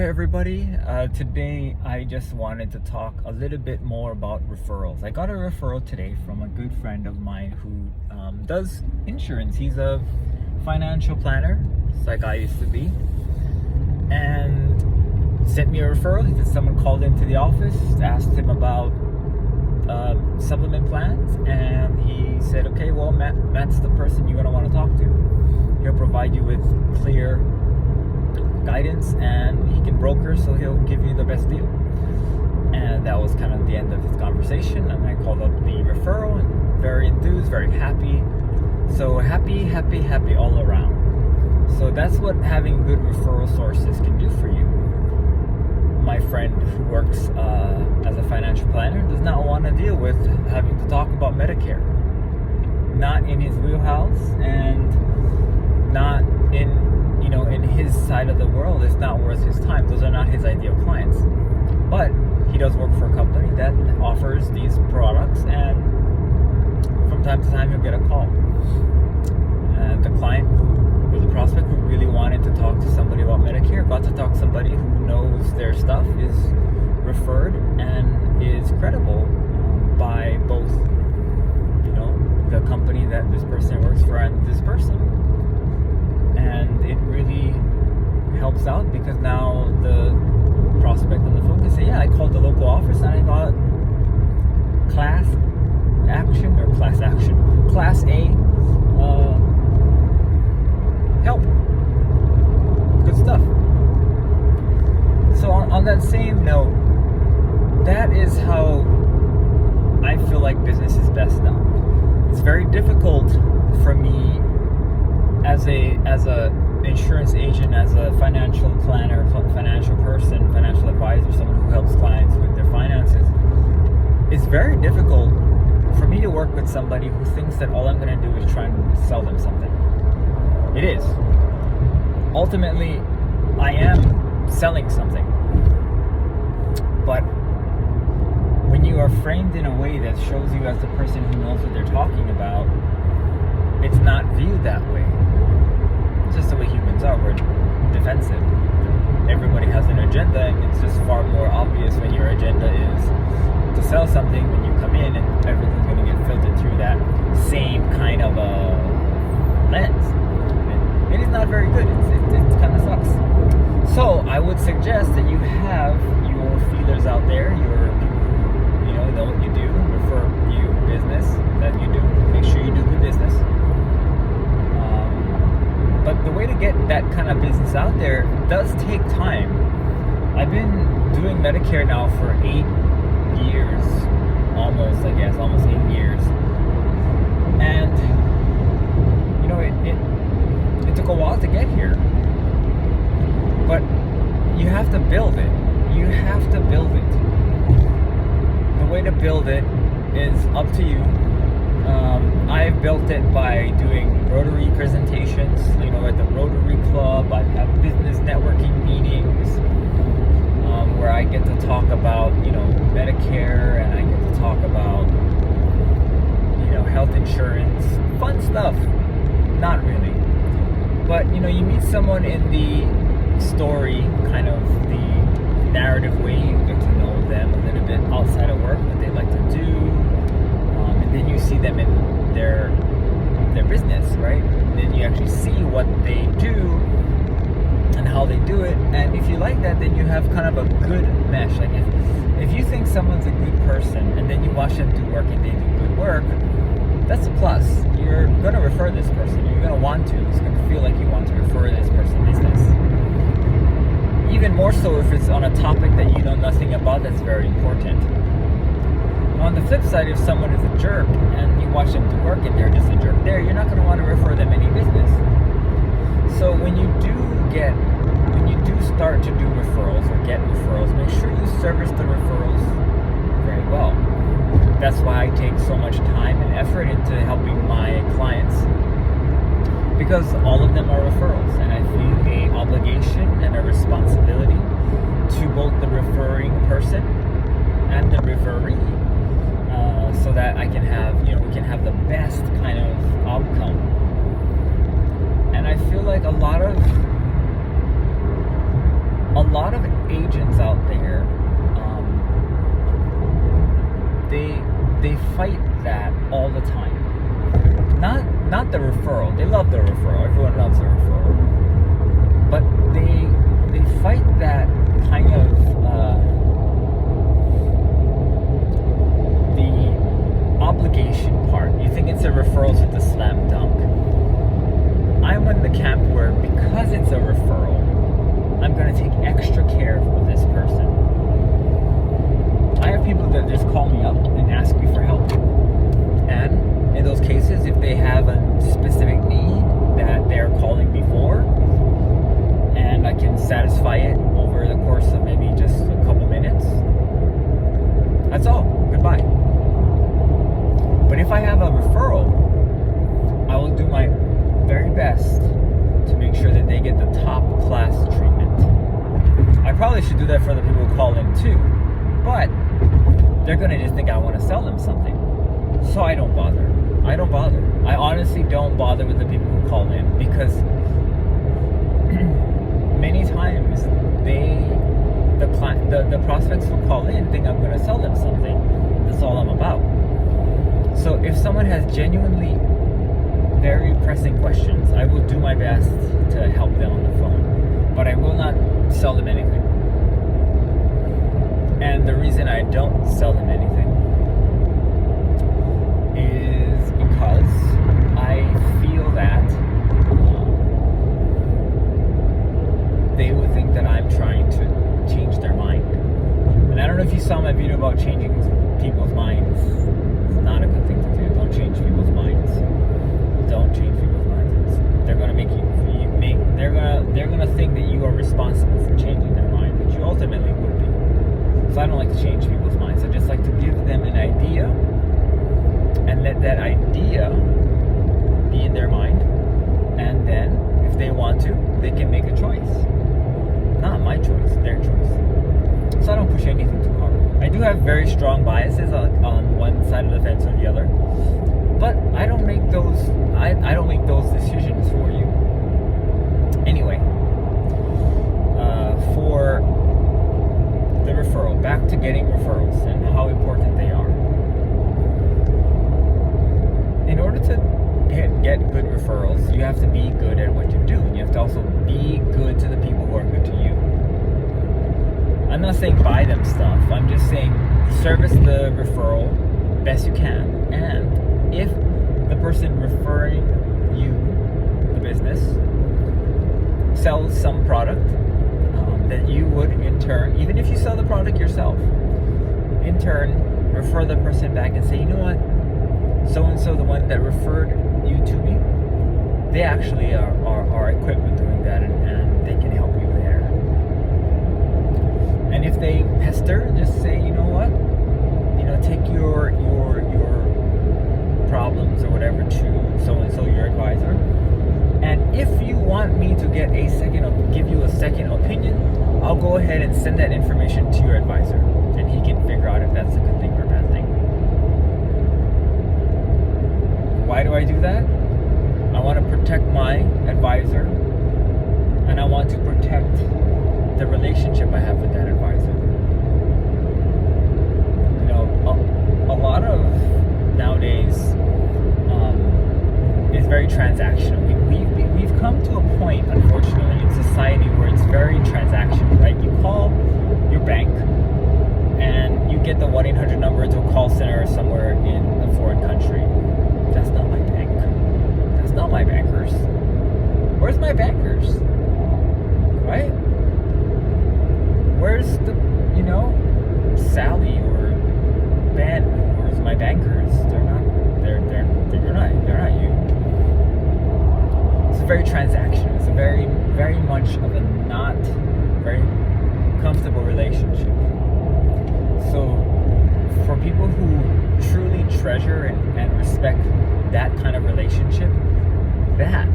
there, everybody. Today, I just wanted to talk a little bit more about referrals. I got a referral today from a good friend of mine who does insurance. He's a financial planner, just like I used to be, and sent me a referral. He said someone called into the office, asked him about supplement plans, and he said, okay, well, Matt's the person you're going to want to talk to. He'll provide you with clear guidance, and he can broker, so he'll give you the best deal. And that was kind of the end of his conversation, and I called up the referral, and very enthused, very happy. So happy all around. So that's what having good referral sources can do for you. My friend who works as a financial planner does not want to deal with having to talk about Medicare. Not in his wheelhouse, and not in his side of the world. It's not worth his time. Those are not his ideal clients. But he does work for a company that offers these products, and from time to time he'll get a call. And the client or the prospect who really wanted to talk to somebody about Medicare got to talk to somebody who knows their stuff, is referred, and is credible by both the company that this person works for and this person. And it really helps out, because now the prospect on the phone can say, yeah, I called the local office and I got class A help. Good stuff. So on that same note, that is how I feel like business is best now. It's very difficult for me as a insurance agent, as a financial planner, financial person, financial advisor, someone who helps clients with their finances. It's very difficult for me to work with somebody who thinks that all I'm going to do is try and sell them something. It is. Ultimately, I am selling something. But when you are framed in a way that shows you as the person who knows what they're talking about, it's not viewed that way. It's just the way humans are. We're defensive. Everybody has an agenda, and it's just far more obvious when your agenda is to sell something when you come in, and everything's going to get filtered through that same kind of lens. And it is not very good. It kind of sucks. So I would suggest that you have your feelers out there, your people who know what you do, refer you business that you do. Make sure you do good business. But the way to get that kind of business out there does take time. I've been doing Medicare now for 8 years, almost 8 years. And, it took a while to get here. But you have to build it. You have to build it. The way to build it is up to you. I've built it by doing Rotary presentations, at the Rotary Club. I have business networking meetings where I get to talk about, Medicare, and I get to talk about, health insurance, fun stuff. Not really. But, you meet someone in the story, kind of the narrative way. You get to know them a little bit outside of work, what they like to do. And then you see them in their business, right? And then you actually see what they do and how they do it. And if you like that, then you have kind of a good mesh. Like if you think someone's a good person, and then you watch them do work and they do good work, that's a plus. You're going to refer this person. You're going to want to. It's going to feel like you want to refer this person business. Even more so if it's on a topic that you know nothing about, that's very important. On the flip side, if someone is a jerk and you watch them do work and they're just a jerk there, you're not going to want to refer them any business. So when you do start to do referrals or get referrals, make sure you service the referrals very well. That's why I take so much time and effort into helping my clients, because all of them are referrals, and I feel an obligation and a responsibility to both the referring person and the referee, so that I can have, we can have the best kind of outcome. And I feel like a lot lot of agents out there, they fight that all the time. Not the referral. They love the referral. Everyone loves the referral. But they fight that kind of the obligation part. You think it's a referral, so it's a slam dunk. I'm in the camp where, because it's a referral, I'm going to take extra care of this person. I have people that just call me up and ask me for help. And in those cases, if they have a specific need that they're calling me for, and I can satisfy it over the course of maybe just a couple minutes, that's all. Goodbye. But if I have a referral, I will do my very best to make sure that they get the top class treatment. I probably should do that for the people who call in too, but they're gonna just think I want to sell them something. So I don't bother. I honestly don't bother with the people who call in, because many times the prospects who call in think I'm gonna sell them something. That's all I'm about. So if someone has genuinely very pressing questions, I will do my best to help them on the phone, but I will not sell them anything. And the reason I don't sell them anything is because I feel that they would think that I'm trying to change their mind. And I don't know if you saw my video about changing people's minds. It's not a good thing to do. Don't change people's minds. Don't change people's minds. They're gonna make they're gonna think that you are responsible for changing their mind, but you ultimately would be. So I don't like to change people's minds. I just like to give them an idea and let that idea be in their mind, and then if they want to, they can make a choice. Not my choice, their choice. So I don't push anything too hard. I do have very strong biases on one side of the fence or the other, but I don't make those decisions for you. Anyway, for the referral, back to getting referrals and how important they are. In order to get good referrals, you have to be good at what you do, and you have to also be good to the people who are good to you. I'm not saying buy them stuff. I'm just saying service the referral best you can. And if the person referring you the business sells some product that you would in turn, even if you sell the product yourself, in turn refer the person back and say, you know what, so-and-so, the one that referred you to me, they actually are equipped with doing that, and they can help you there. And if they pester, just say, you know what, take your problems or whatever to so-and-so, your advisor. And if you want me to give you a second opinion, I'll go ahead and send that information to your advisor, and he can figure out if that's a good thing or a bad thing. Why do I do that? I want to protect my advisor, and I want to protect the relationship I have with that advisor. A lot of nowadays is very transactional. We've come to a point, unfortunately, in society where it's very transactional, right? You call your bank and you get the 1-800 number to a call center somewhere in a foreign country. That's not my bank. That's not my bankers. Where's my bankers? Right? Where's the, Sally or Ben? Where's my bankers? They're not you. It's very transactional. It's a very, very much of a not very comfortable relationship. So for people who truly treasure and respect that kind of relationship, that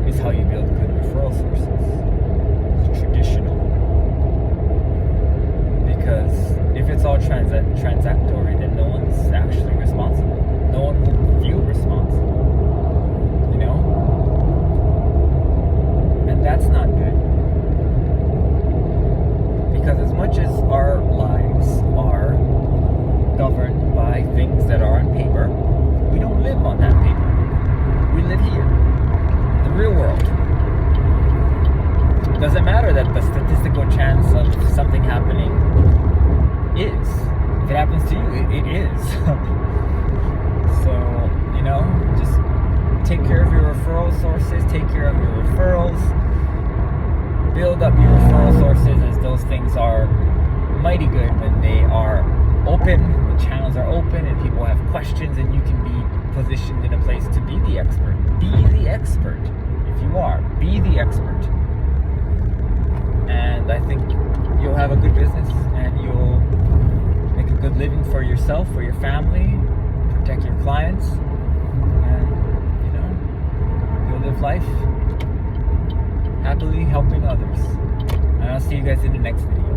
is how you build good referral sources. It's traditional. Because if it's all transactory, then no one's actually responsible. No one will feel responsible. So, you know, just take care of your referral sources, take care of your referrals, build up your referral sources, as those things are mighty good when they are open, the channels are open, and people have questions, and you can be positioned in a place to be the expert. Be the expert. If you are, be the expert. And I think you'll have a good business, and you'll make a good living for yourself, for your family, protect your clients, and, you know, you'll live life happily helping others. And I'll see you guys in the next video.